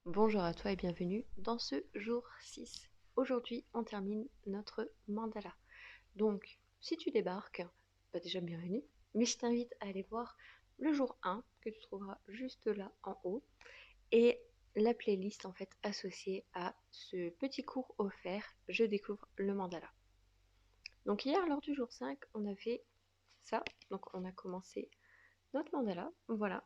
Bonjour à toi et bienvenue dans ce jour 6. Aujourd'hui, on termine notre mandala. Donc, si tu débarques, bah déjà bienvenue, mais je t'invite à aller voir le jour 1 que tu trouveras juste là en haut et la playlist en fait associée à ce petit cours offert Je découvre le mandala. Donc hier, lors du jour 5, on a fait ça. Donc on a commencé notre mandala. Voilà,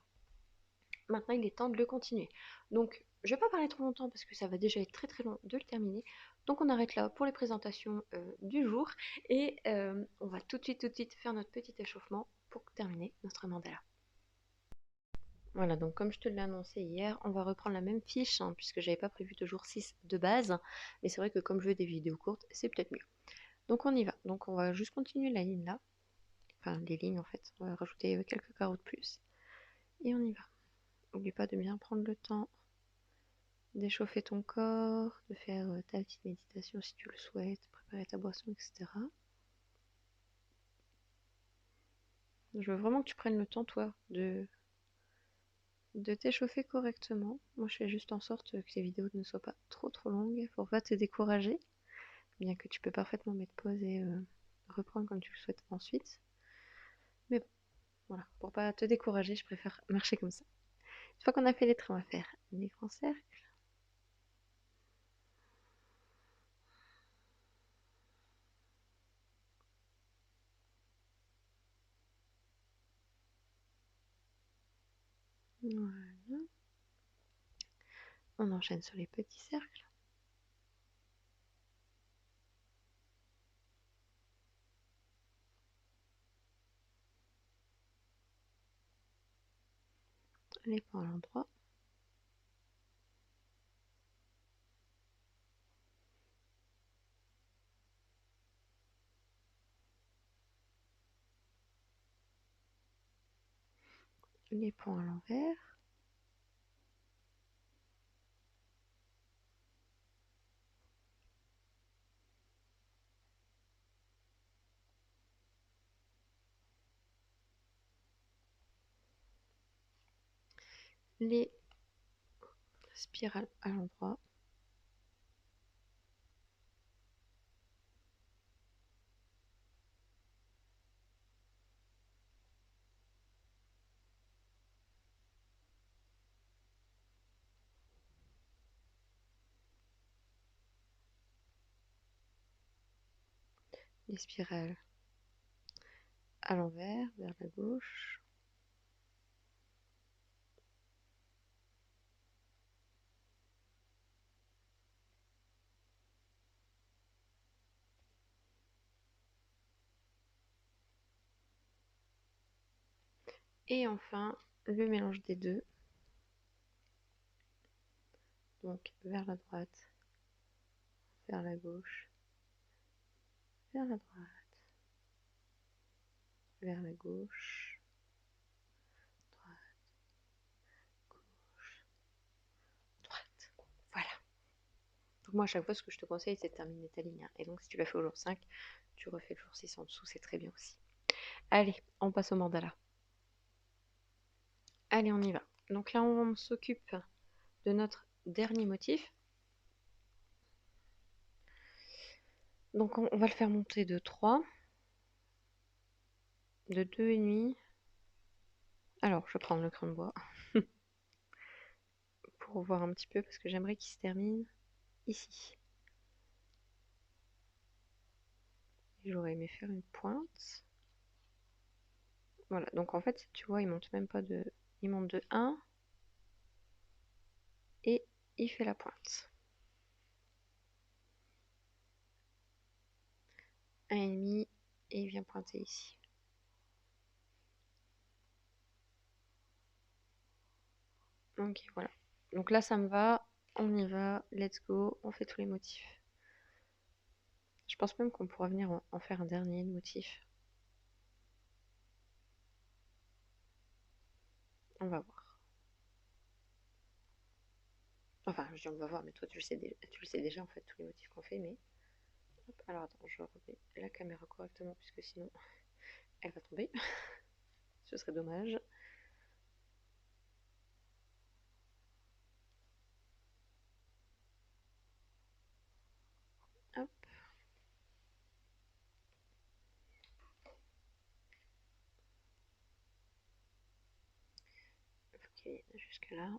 maintenant, il est temps de le continuer. Donc, je ne vais pas parler trop longtemps parce que ça va déjà être très très long de le terminer. Donc, on arrête là pour les présentations du jour et on va tout de suite faire notre petit échauffement pour terminer notre mandala. Voilà, donc comme je te l'ai annoncé hier, on va reprendre la même fiche puisque j'avais pas prévu de jour 6 de base. Mais c'est vrai que comme je veux des vidéos courtes, c'est peut-être mieux. Donc, on y va. Donc, on va juste continuer la ligne là. Enfin, les lignes en fait. On va rajouter quelques carreaux de plus. Et on y va. N'oublie pas de bien prendre le temps d'échauffer ton corps, de faire ta petite méditation si tu le souhaites, préparer ta boisson, etc. Je veux vraiment que tu prennes le temps, toi, de t'échauffer correctement. Moi, je fais juste en sorte que les vidéos ne soient pas trop longues pour pas te décourager, bien que tu peux parfaitement mettre pause et reprendre comme tu le souhaites ensuite. Mais bon, voilà, pour pas te décourager, je préfère marcher comme ça. Une fois qu'on a fait les traits, on va faire des grands cercles. Voilà. On enchaîne sur les petits cercles. Les points à l'endroit. Les points à l'envers. Les spirales à l'endroit. Les spirales à l'envers, vers la gauche. Et enfin, le mélange des deux. Donc vers la droite, vers la gauche, vers la droite, vers la gauche, droite, gauche, droite. Voilà. Donc moi, à chaque fois, ce que je te conseille, c'est de terminer ta ligne 1. Et donc, si tu l'as fait au jour 5, tu refais le jour 6 en dessous, c'est très bien aussi. Allez, on passe au mandala. Allez, on y va. Donc là, on s'occupe de notre dernier motif. Donc on va le faire monter de 3, de 2,5. Alors, je vais prendre le crayon de bois pour voir un petit peu parce que j'aimerais qu'il se termine ici. J'aurais aimé faire une pointe. Voilà, donc en fait, tu vois, il monte même pas de... Il monte de 1 et il fait la pointe. 1,5 et il vient pointer ici. Ok, voilà. Donc là, ça me va. On y va. Let's go. On fait tous les motifs. Je pense même qu'on pourra venir en faire un dernier motif. On va voir. Enfin, je dis on va voir, mais toi, tu le sais déjà en fait, tous les motifs qu'on fait, mais... Hop, alors attends, je remets la caméra correctement, puisque sinon, elle va tomber. Ce serait dommage. fait jusque là.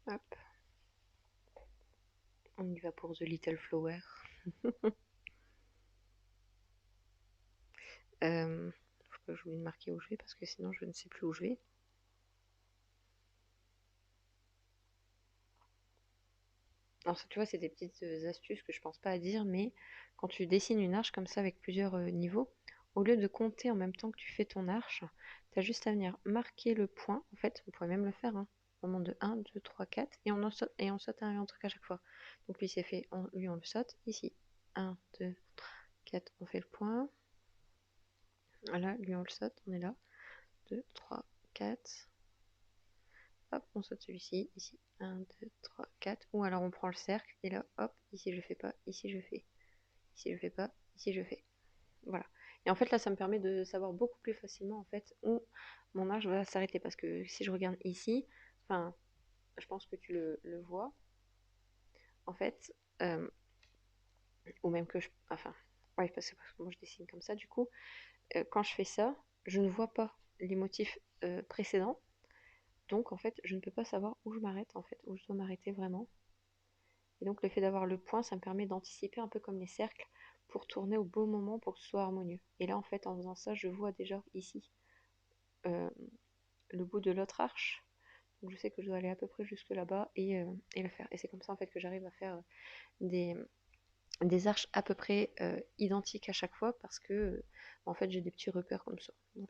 Hop. On y va pour The Little Flower. Faut pas que j'oublie de marquer où je vais parce que sinon je ne sais plus où je vais. Alors ça, tu vois, c'est des petites astuces que je pense pas à dire, mais quand tu dessines une arche comme ça avec plusieurs niveaux, au lieu de compter en même temps que tu fais ton arche, tu as juste à venir marquer le point. En fait, on pourrait même le faire, hein. On monte de 1, 2, 3, 4, et on saute un truc à chaque fois. Donc lui, c'est fait, lui, on le saute ici. 1, 2, 3, 4, on fait le point. Voilà, lui, on le saute, on est là. 2, 3, 4. Hop, on saute celui-ci, ici, 1, 2, 3, 4. Ou alors on prend le cercle, et là, hop, ici je fais pas, ici je fais. Ici je fais pas, ici je fais. Voilà. Et en fait là, ça me permet de savoir beaucoup plus facilement en fait où mon arche va s'arrêter. Parce que si je regarde ici, enfin, je pense que tu le vois, en fait, ou même que je... Enfin, ouais, parce que moi je dessine comme ça, du coup, quand je fais ça, je ne vois pas les motifs précédents. Donc en fait, je ne peux pas savoir où je m'arrête en fait, où je dois m'arrêter vraiment. Et donc le fait d'avoir le point, ça me permet d'anticiper un peu comme les cercles pour tourner au bon moment pour que ce soit harmonieux. Et là en fait en faisant ça, je vois déjà ici euh, le bout de l'autre arche. Donc je sais que je dois aller à peu près jusque là-bas et le faire. Et c'est comme ça en fait que j'arrive à faire des, des arches à peu près identiques à chaque fois parce que en fait j'ai des petits repères comme ça. Voilà.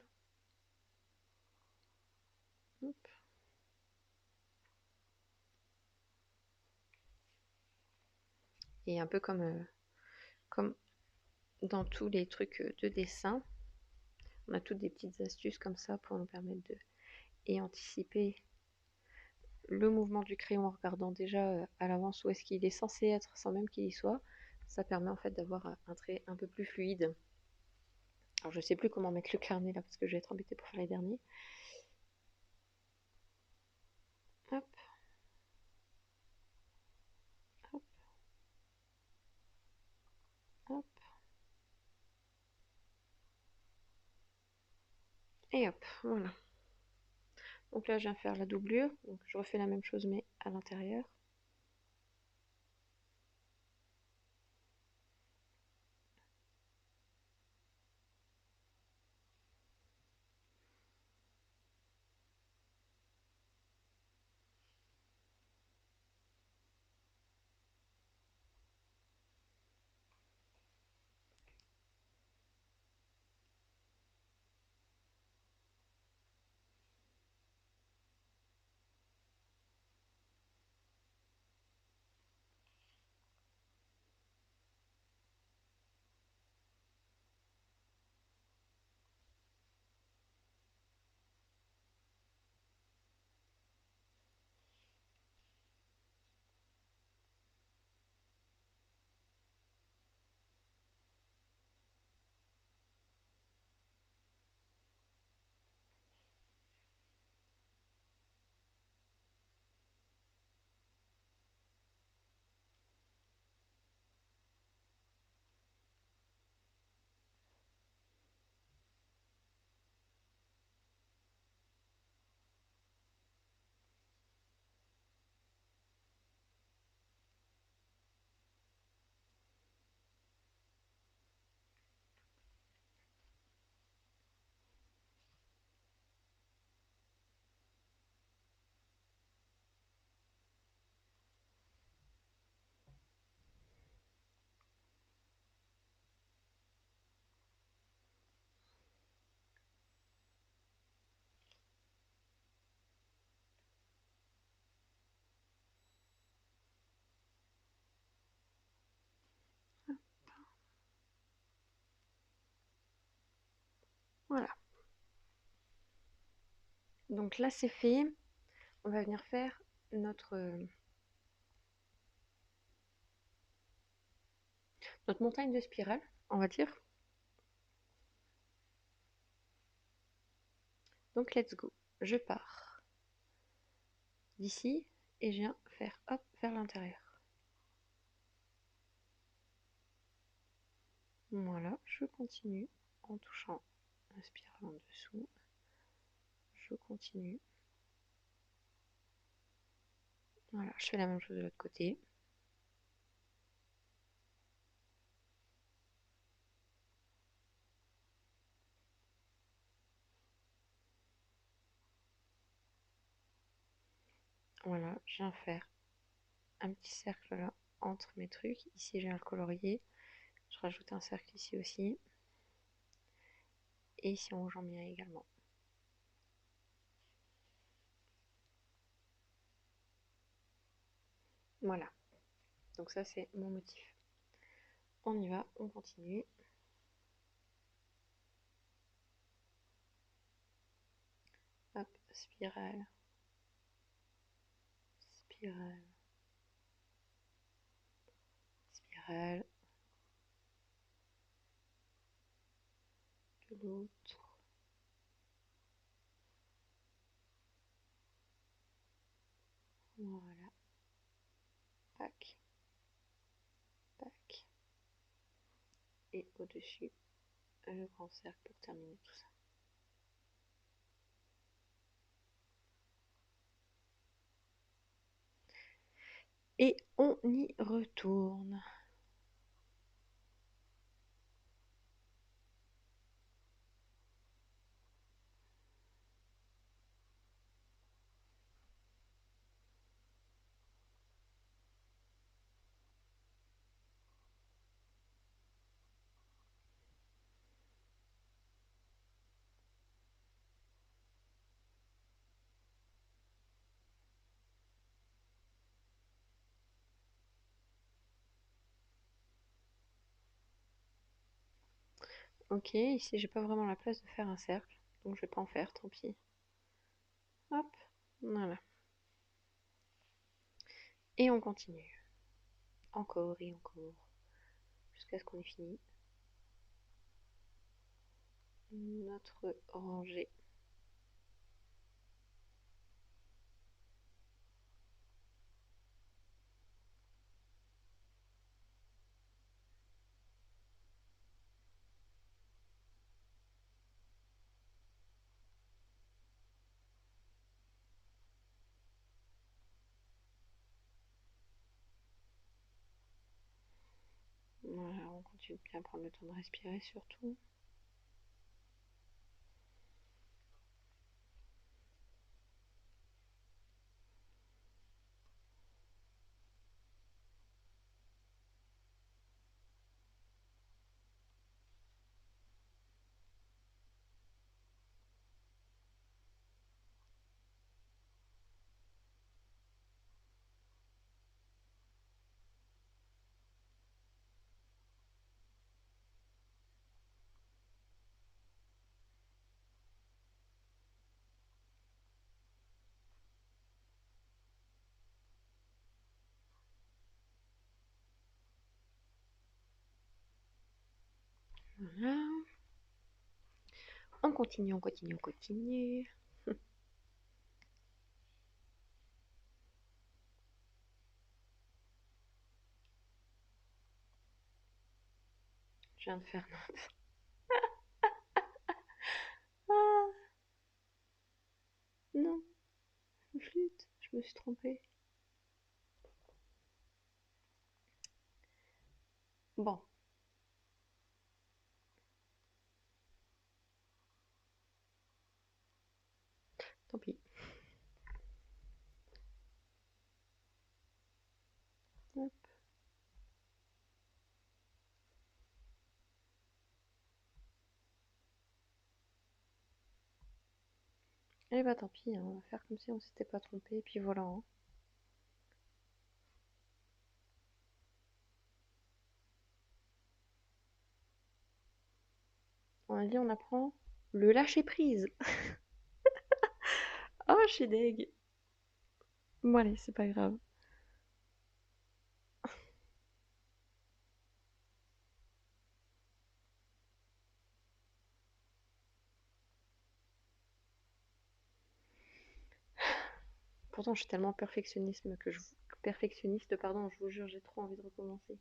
Hop. Et un peu comme dans tous les trucs de dessin, on a toutes des petites astuces comme ça pour nous permettre de et anticiper le mouvement du crayon en regardant déjà à l'avance où est-ce qu'il est censé être sans même qu'il y soit. Ça permet en fait d'avoir un trait un peu plus fluide. Alors je sais plus comment mettre le carnet là parce que je vais être embêtée pour faire les derniers. Hop, hop, hop, et hop, voilà. Donc là je viens faire la doublure, donc je refais la même chose mais à l'intérieur. Voilà. Donc là c'est fait. On va venir faire notre montagne de spirale, on va dire. Donc let's go. Je pars d'ici et je viens faire hop vers l'intérieur. Voilà, je continue en touchant la spirale en dessous. Je continue. Voilà, je fais la même chose de l'autre côté. Voilà, je viens faire un petit cercle là entre mes trucs. Ici j'ai un colorier. Je rajoute un cercle ici aussi. Et ici on j'en mets également. Voilà. Donc ça c'est mon motif. On y va, on continue. Hop, spirale. Spirale. Spirale. De l'autre. Voilà. Tac. Tac. Et au-dessus, le grand cercle pour terminer tout ça. Et on y retourne. Ok, ici j'ai pas vraiment la place de faire un cercle, donc je vais pas en faire, tant pis. Hop, voilà. Et on continue. Encore et encore. Jusqu'à ce qu'on ait fini notre rangée. Voilà, on continue de bien prendre le temps de respirer surtout. Voilà. On continue, on continue, on continue. Je viens de faire notre... Ah, non, une flûte, je me suis trompée. Bon, tant pis. Hop. Eh bah tant pis, hein, on va faire comme si on s'était pas trompé, et puis voilà. Hein. On a dit on apprend le lâcher prise. Oh, je suis deg. Bon allez, c'est pas grave. Pourtant, je suis tellement perfectionniste, pardon, je vous jure, j'ai trop envie de recommencer.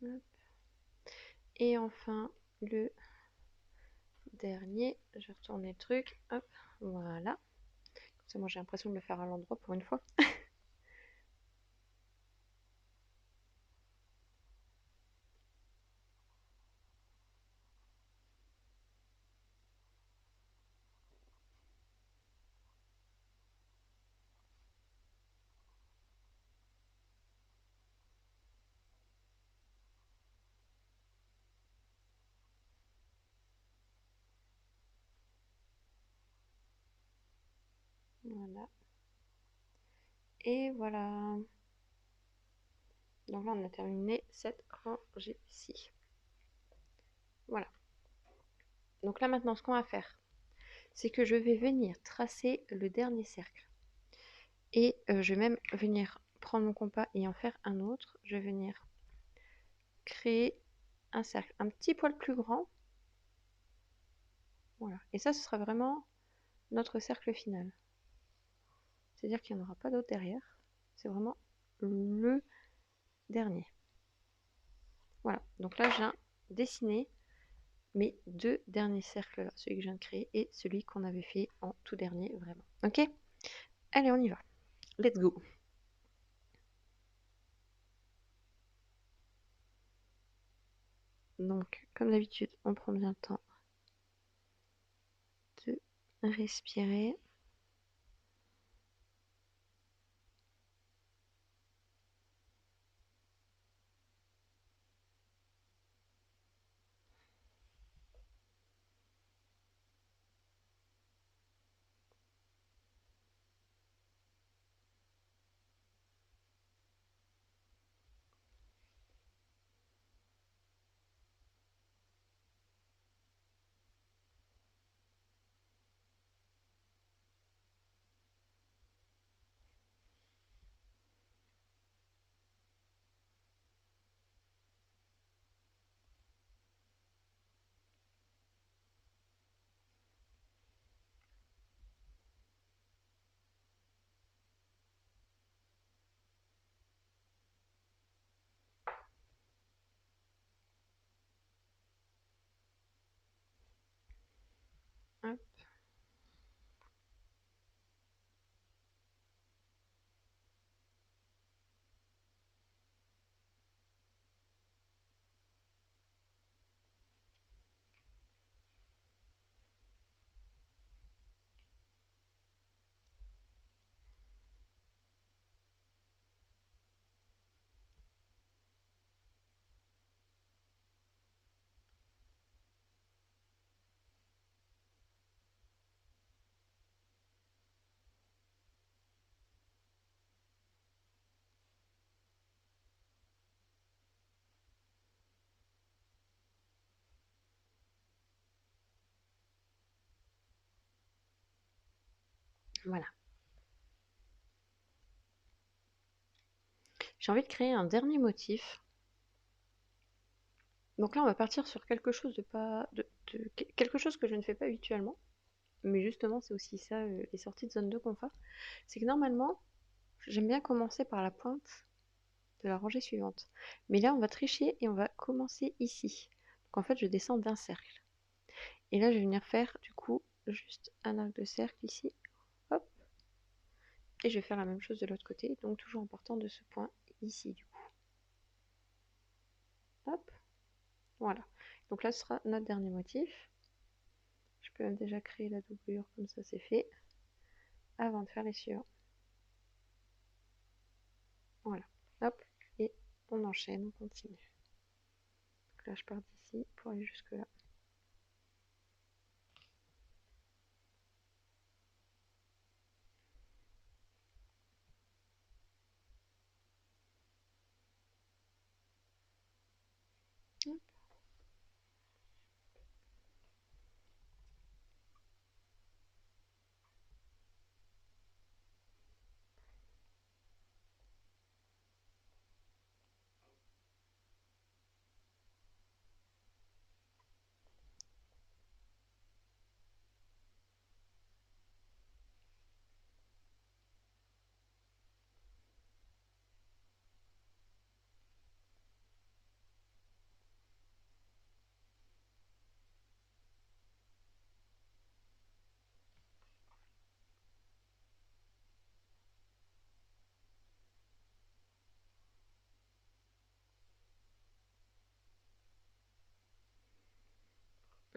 Hop. Et enfin, le dernier, je vais retourner le truc, hop, voilà. Comme ça, moi j'ai l'impression de le faire à l'endroit pour une fois. Voilà. Et voilà. Donc là, on a terminé cette rangée-ci. Voilà. Donc là, maintenant, ce qu'on va faire, c'est que je vais venir tracer le dernier cercle. Et je vais même venir prendre mon compas et en faire un autre. Je vais venir créer un cercle un petit poil plus grand. Voilà. Et ça, ce sera vraiment notre cercle final. C'est-à-dire qu'il n'y en aura pas d'autre derrière. C'est vraiment le dernier. Voilà. Donc là, je viens dessiner mes deux derniers cercles là, celui que je viens de créer et celui qu'on avait fait en tout dernier, vraiment. Ok? Allez, on y va. Let's go. Donc, comme d'habitude, on prend bien le temps de respirer. Hop. Voilà. J'ai envie de créer un dernier motif. Donc là, on va partir sur quelque chose de pas, quelque chose que je ne fais pas habituellement. Mais justement, c'est aussi ça, les sorties de zone de confort. C'est que normalement, j'aime bien commencer par la pointe de la rangée suivante. Mais là, on va tricher et on va commencer ici. Donc en fait, je descends d'un cercle. Et là, je vais venir faire du coup juste un arc de cercle ici. Hop. Et je vais faire la même chose de l'autre côté. Donc toujours en partant de ce point ici du coup. Hop. Voilà. Donc là, ce sera notre dernier motif. Je peux même déjà créer la doublure comme ça c'est fait. Avant de faire les suivants. Voilà. Hop. Et on enchaîne, on continue. Donc là, je pars d'ici pour aller jusque là. Hop.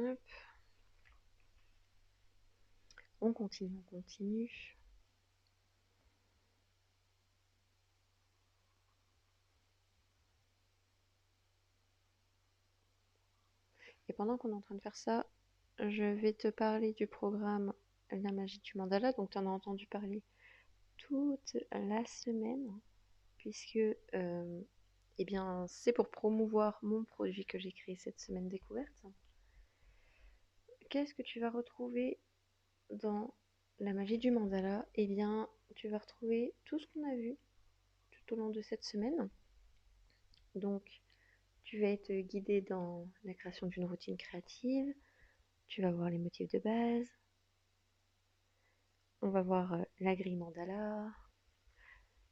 Hop. On continue, on continue. Et pendant qu'on est en train de faire ça, je vais te parler du programme La magie du mandala. Donc, tu en as entendu parler toute la semaine, puisque eh bien, c'est pour promouvoir mon produit que j'ai créé cette semaine découverte. Qu'est-ce que tu vas retrouver dans la magie du mandala? Eh bien, tu vas retrouver tout ce qu'on a vu tout au long de cette semaine. Donc, tu vas être guidé dans la création d'une routine créative. Tu vas voir les motifs de base. On va voir la grille mandala.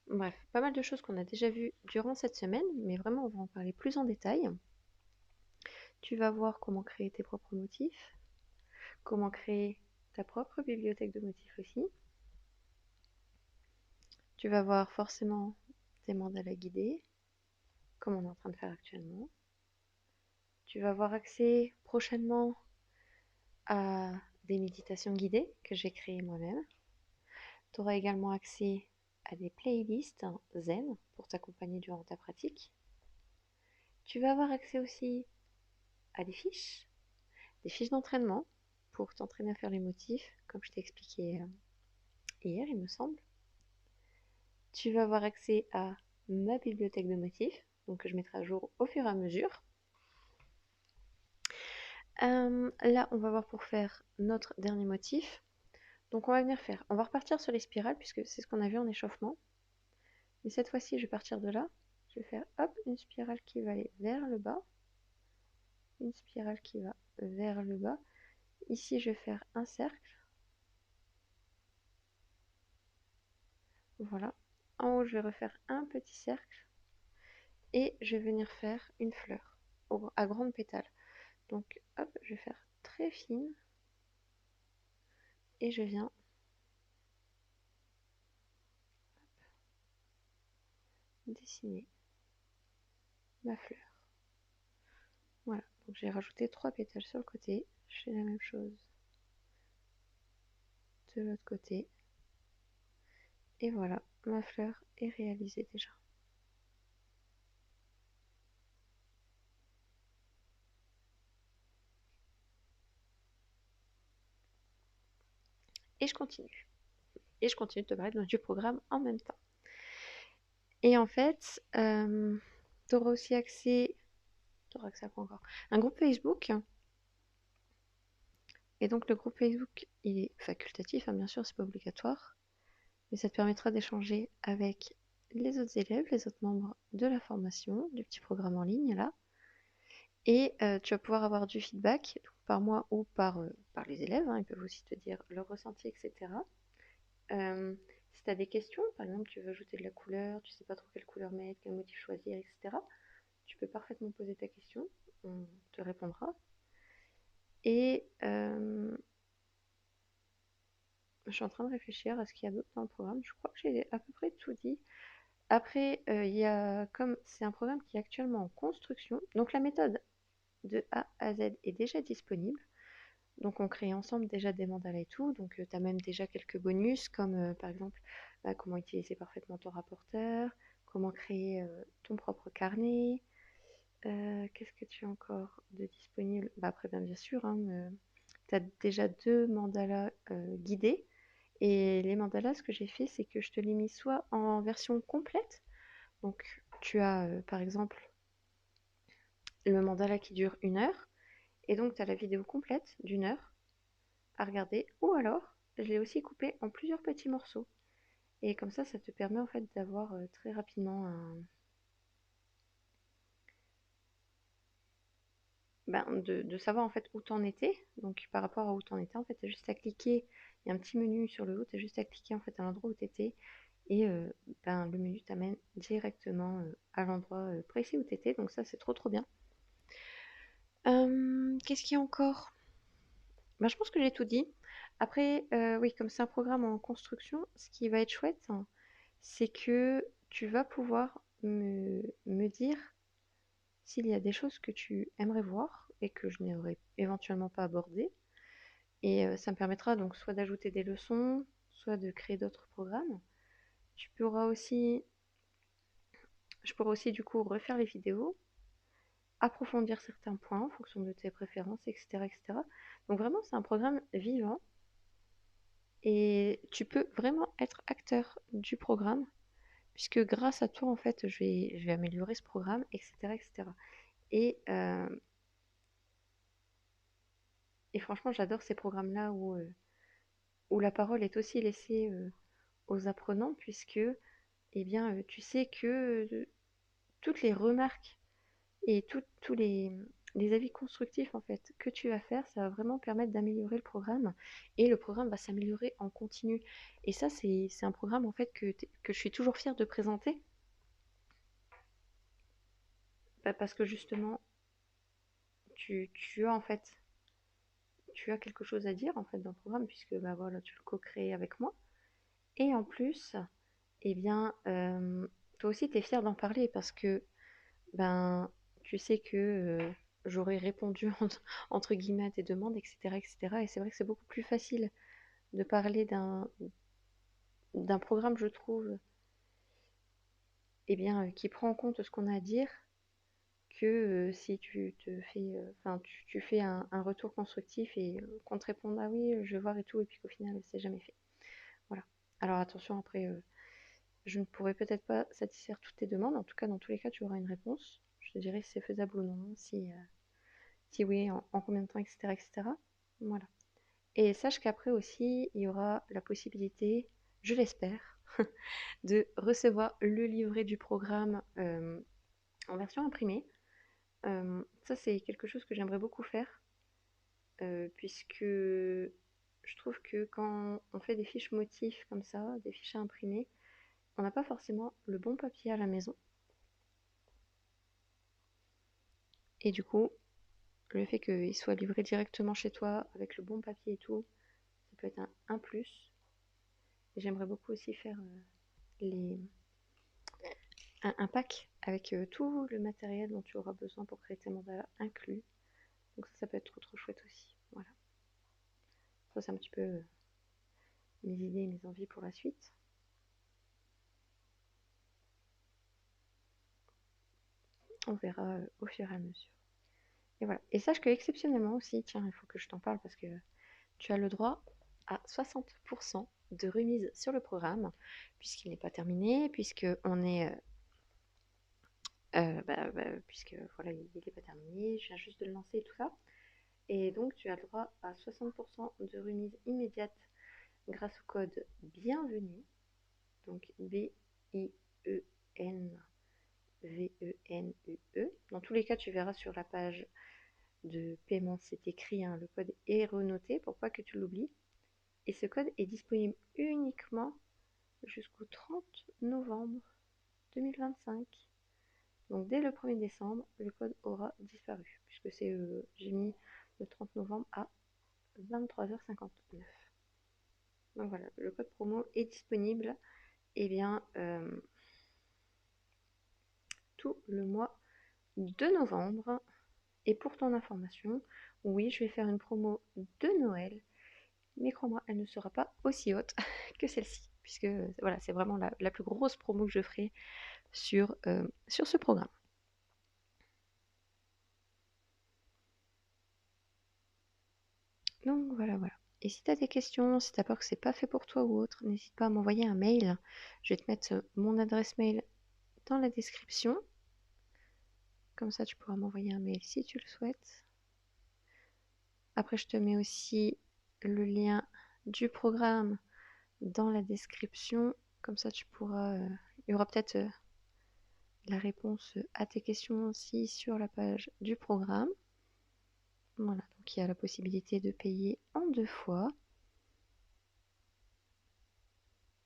Bref, pas mal de choses qu'on a déjà vues durant cette semaine, mais vraiment, on va en parler plus en détail. Tu vas voir comment créer tes propres motifs, comment créer ta propre bibliothèque de motifs aussi. Tu vas voir forcément des mandalas guidés, comme on est en train de faire actuellement. Tu vas avoir accès prochainement à des méditations guidées que j'ai créées moi-même. Tu auras également accès à des playlists zen pour t'accompagner durant ta pratique. Tu vas avoir accès aussi à des fiches d'entraînement pour t'entraîner à faire les motifs, comme je t'ai expliqué hier, il me semble. Tu vas avoir accès à ma bibliothèque de motifs, donc que je mettrai à jour au fur et à mesure. Là, on va voir pour faire notre dernier motif. Donc on va on va repartir sur les spirales puisque c'est ce qu'on a vu en échauffement. Mais cette fois-ci, je vais partir de là. Je vais faire hop, une spirale qui va aller vers le bas. Une spirale qui va vers le bas. Ici, je vais faire un cercle. Voilà. En haut, je vais refaire un petit cercle. Et je vais venir faire une fleur à grandes pétales. Donc hop, je vais faire très fine. Et je viens dessiner ma fleur. Voilà, donc j'ai rajouté 3 pétales sur le côté. Je fais la même chose de l'autre côté. Et voilà, ma fleur est réalisée déjà. Et je continue. Et je continue de te parler du programme en même temps. Et en fait, tu auras aussi accès... Tu auras accès à quoi encore? Un groupe Facebook. Et donc le groupe Facebook, il est facultatif, hein, bien sûr, c'est pas obligatoire. Mais ça te permettra d'échanger avec les autres élèves, les autres membres de la formation, du petit programme en ligne là. Et tu vas pouvoir avoir du feedback donc par moi ou par les élèves, hein, ils peuvent aussi te dire leur ressenti, etc. Si tu as des questions, par exemple tu veux ajouter de la couleur, tu sais pas trop quelle couleur mettre, quel motif choisir, etc. Tu peux parfaitement poser ta question, on te répondra. Et je suis en train de réfléchir à ce qu'il y a d'autre dans le programme. Je crois que j'ai à peu près tout dit. Après, il y a comme c'est un programme qui est actuellement en construction, donc la méthode de A à Z est déjà disponible. Donc on crée ensemble déjà des mandalas et tout. Donc tu as même déjà quelques bonus comme par exemple comment utiliser parfaitement ton rapporteur, comment créer ton propre carnet. Qu'est-ce que tu as encore de disponible? Après bien sûr, hein, tu as déjà 2 mandalas guidés. Et les mandalas, ce que j'ai fait, c'est que je te l'ai mis soit en version complète. Donc tu as par exemple le mandala qui dure 1 heure. Et donc tu as la vidéo complète d'1 heure à regarder, ou alors je l'ai aussi coupé en plusieurs petits morceaux. Et comme ça te permet en fait d'avoir très rapidement de savoir en fait où t'en étais. Donc par rapport à où t'en étais, en fait, t'as juste à cliquer, il y a un petit menu sur le haut, t'as juste à cliquer en fait à l'endroit où t'étais, et le menu t'amène directement à l'endroit précis où t'étais. Donc ça c'est trop trop bien. Qu'est-ce qu'il y a encore? Je pense que j'ai tout dit. Après, oui, comme c'est un programme en construction, ce qui va être chouette, hein, c'est que tu vas pouvoir me dire s'il y a des choses que tu aimerais voir et que je n'aurais éventuellement pas abordé. Et ça me permettra donc soit d'ajouter des leçons, soit de créer d'autres programmes. Tu pourras aussi, je pourrais aussi du coup refaire les vidéos, approfondir certains points en fonction de tes préférences, etc., etc. Donc vraiment, c'est un programme vivant et tu peux vraiment être acteur du programme puisque grâce à toi, en fait, je vais améliorer ce programme, etc., etc. Et, euh, et franchement, j'adore ces programmes-là où la parole est aussi laissée aux apprenants puisque, eh bien, tu sais que toutes les remarques et tous les avis constructifs en fait que tu vas faire, ça va vraiment permettre d'améliorer le programme et le programme va s'améliorer en continu. Et ça, c'est un programme en fait que je suis toujours fière de présenter parce que justement, tu as en fait, tu as quelque chose à dire en fait dans le programme puisque bah voilà, tu le co-crées avec moi. Et en plus, eh bien, toi aussi, tu es fière d'en parler parce que ben, tu sais que j'aurais répondu entre guillemets à tes demandes, etc., etc. Et cetera. Et c'est vrai que c'est beaucoup plus facile de parler d'un programme, je trouve, eh bien, qui prend en compte ce qu'on a à dire, que si tu te fais, enfin, tu fais un retour constructif et qu'on te réponde ah oui, je vais voir et tout, et puis qu'au final, c'est jamais fait. Voilà. Alors attention, après, je ne pourrai peut-être pas satisfaire toutes tes demandes. En tout cas, dans tous les cas, tu auras une réponse. Je te dirai si c'est faisable ou non, si oui, en combien de temps, etc., etc. Voilà. Et sache qu'après aussi, il y aura la possibilité, je l'espère, de recevoir le livret du programme en version imprimée. Ça, c'est quelque chose que j'aimerais beaucoup faire, puisque je trouve que quand on fait des fiches motifs comme ça, des fiches à imprimer, on n'a pas forcément le bon papier à la maison. Et du coup, le fait qu'il soit livré directement chez toi avec le bon papier et tout, ça peut être un plus. Et j'aimerais beaucoup aussi faire les, un pack avec tout le matériel dont tu auras besoin pour créer tes mandalas inclus. Donc ça peut être trop trop chouette aussi. Voilà. Ça, c'est un petit peu mes idées et mes envies pour la suite. On verra au fur et à mesure. Et voilà. Et sache que exceptionnellement aussi, tiens, il faut que je t'en parle parce que tu as le droit à 60% de remise sur le programme, puisqu'il n'est pas terminé, puisque on est puisque voilà, il n'est pas terminé, je viens juste de le lancer et tout ça. Et donc tu as le droit à 60% de remise immédiate grâce au code bienvenue, donc BIENVENUE. Dans tous les cas, tu verras sur la page de paiement, c'est écrit, hein, le code est renoté pour pas que tu l'oublies. Et ce code est disponible uniquement jusqu'au 30 novembre 2025. Donc dès le 1er décembre, le code aura disparu, puisque j'ai mis le 30 novembre à 23h59. Donc voilà, le code promo est disponible bien, tout le mois de novembre. Et pour ton information, oui, je vais faire une promo de Noël, mais crois-moi, elle ne sera pas aussi haute que celle-ci, puisque voilà, c'est vraiment la plus grosse promo que je ferai sur ce programme. Donc voilà, voilà. Et si tu as des questions, si tu as peur que c'est pas fait pour toi ou autre, n'hésite pas à m'envoyer un mail. Je vais te mettre mon adresse mail dans la description. Comme ça, tu pourras m'envoyer un mail si tu le souhaites. Après, je te mets aussi le lien du programme dans la description. Comme ça, tu pourras... il y aura peut-être la réponse à tes questions aussi sur la page du programme. Voilà, donc il y a la possibilité de payer en 2 fois.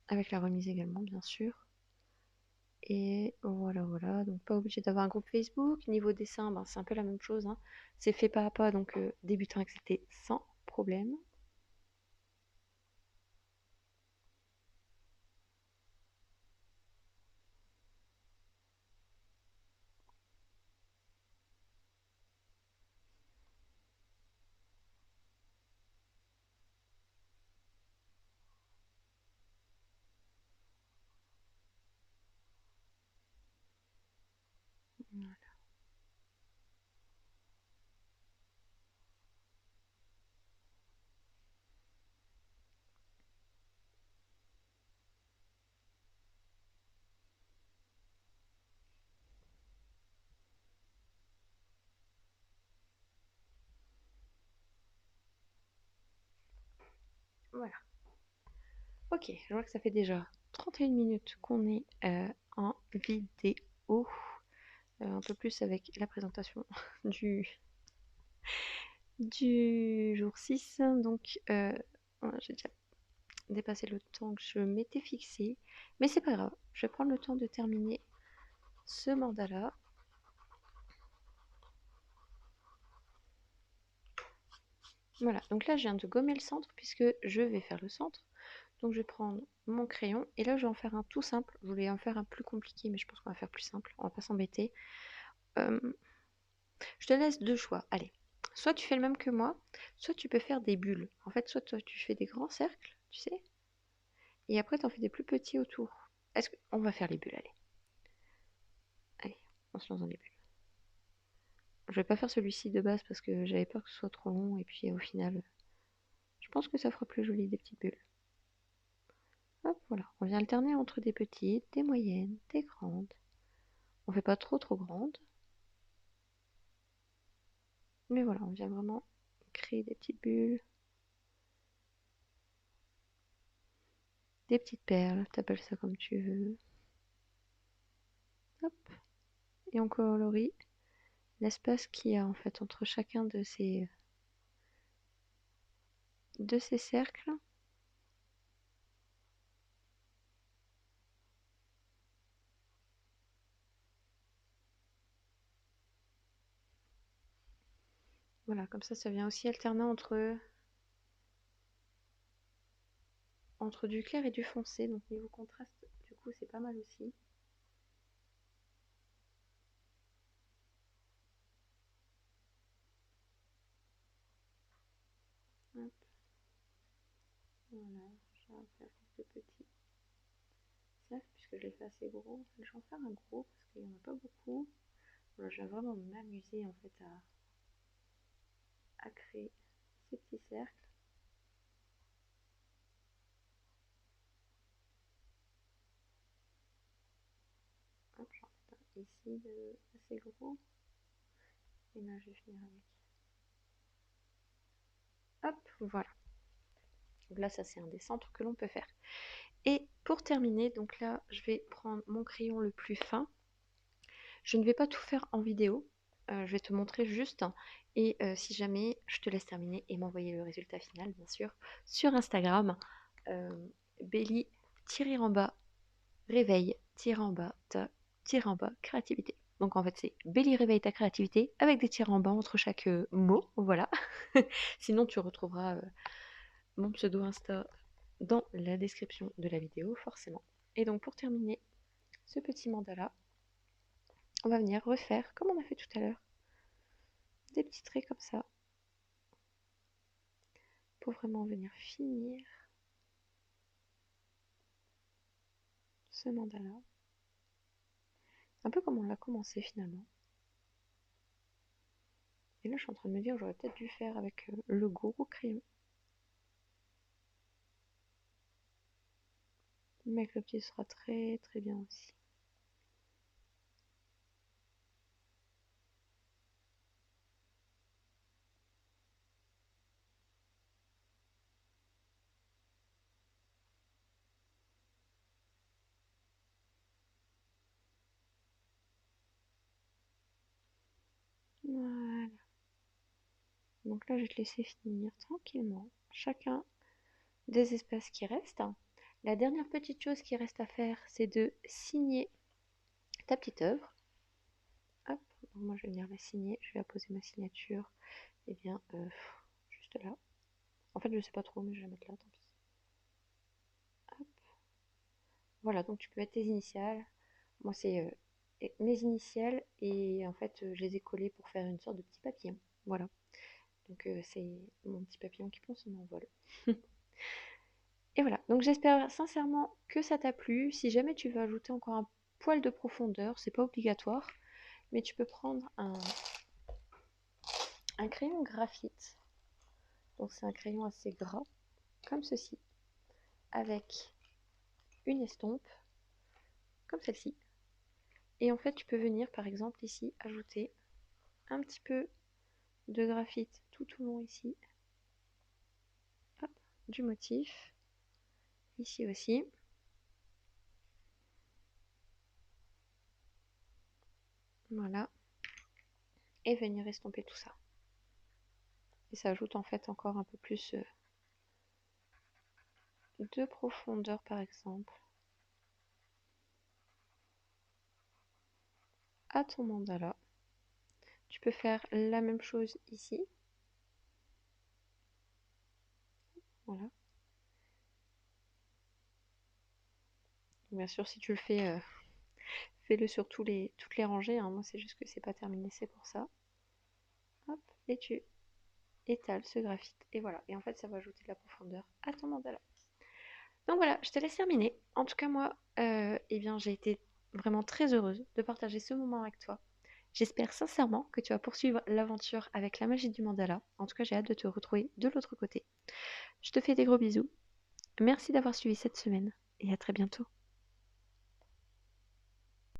Avec la remise également, bien sûr. Et voilà, voilà. Donc pas obligé d'avoir un groupe Facebook. Niveau dessin, ben, c'est un peu la même chose, hein. C'est fait pas à pas, donc débutant accepté sans problème. Voilà. Voilà. Ok, je vois que ça fait déjà 31 minutes qu'on est en vidéo. Un peu plus avec la présentation du, du jour 6. Donc, voilà, j'ai déjà dépassé le temps que je m'étais fixé. Mais c'est pas grave, je vais prendre le temps de terminer ce mandala. Voilà, donc là je viens de gommer le centre puisque je vais faire le centre. Donc je vais prendre mon crayon et là je vais en faire un tout simple. Je voulais en faire un plus compliqué mais je pense qu'on va faire plus simple, on va pas s'embêter. Je te laisse deux choix, allez. Soit tu fais le même que moi, soit tu peux faire des bulles. En fait, soit toi tu fais des grands cercles, tu sais, et après tu en fais des plus petits autour. Est-ce que... On va faire les bulles, allez. Allez, on se lance dans les bulles. Je vais pas faire celui-ci de base parce que j'avais peur que ce soit trop long et puis au final, je pense que ça fera plus joli des petites bulles. Hop, voilà. On vient alterner entre des petites, des moyennes, des grandes. On fait pas trop grandes. Mais voilà, on vient vraiment créer des petites bulles. Des petites perles, t'appelles ça comme tu veux. Hop. Et on colorie l'espace qu'il y a en fait entre chacun de ces cercles. Voilà, comme ça vient aussi alterner entre du clair et du foncé. Donc niveau contraste, du coup, c'est pas mal aussi. Hop. Voilà, je vais faire quelques petits cercles puisque je l'ai fait assez gros. Je vais en faire un gros parce qu'il n'y en a pas beaucoup. Voilà, je vais vraiment m'amuser en fait à créer ces petits cercles. Hop, j'en fais un ici de assez gros. Et là, je vais finir avec. Hop, voilà. Donc là, ça c'est un des centres que l'on peut faire. Et pour terminer, donc là, je vais prendre mon crayon le plus fin. Je ne vais pas tout faire en vidéo. Je vais te montrer juste. Et si jamais, je te laisse terminer et m'envoyer le résultat final, bien sûr, sur Instagram. Belly, tirer en bas, réveil, tirer en bas, tirer en bas, créativité. Donc en fait, c'est Belly réveille ta créativité avec des tirs en bas entre chaque mot. Voilà. Sinon, tu retrouveras mon pseudo Insta dans la description de la vidéo, forcément. Et donc pour terminer ce petit mandala, on va venir refaire, comme on a fait tout à l'heure, des petits traits comme ça, pour vraiment venir finir ce mandala. Un peu comme on l'a commencé finalement. Et là je suis en train de me dire, j'aurais peut-être dû faire avec le gros crayon. Mais avec le petit sera très très bien aussi. Voilà. Donc là je vais te laisser finir tranquillement chacun des espaces qui restent. La dernière petite chose qui reste à faire, c'est de signer ta petite œuvre. Hop, moi je vais venir la signer, je vais apposer ma signature, et bien juste là. En fait je sais pas trop mais je vais la mettre là, tant pis. Hop. Voilà, donc tu peux mettre tes initiales. Moi c'est mes initiales et en fait je les ai collées pour faire une sorte de petit papillon. Voilà. Donc c'est mon petit papillon qui prend son envol. Et voilà, donc j'espère sincèrement que ça t'a plu. Si jamais tu veux ajouter encore un poil de profondeur, c'est pas obligatoire. mais tu peux prendre un crayon graphite. Donc c'est un crayon assez gras, comme ceci, avec une estompe, comme celle-ci. Et en fait, tu peux venir, par exemple, ici, ajouter un petit peu de graphite tout au long ici. Hop, du motif. Ici aussi. Voilà. Et venir estomper tout ça. Et ça ajoute en fait encore un peu plus de profondeur, par exemple, à ton mandala. Tu peux faire la même chose ici. Voilà. Bien sûr, si tu le fais, fais-le sur toutes les rangées. Hein. Moi, c'est juste que c'est pas terminé, c'est pour ça. Hop, et tu étales ce graphite. Et voilà. Et en fait, ça va ajouter de la profondeur à ton mandala. Donc voilà, je te laisse terminer. En tout cas, moi, eh bien, j'ai été vraiment très heureuse de partager ce moment avec toi. J'espère sincèrement que tu vas poursuivre l'aventure avec la magie du mandala. En tout cas, j'ai hâte de te retrouver de l'autre côté. Je te fais des gros bisous. Merci d'avoir suivi cette semaine et à très bientôt.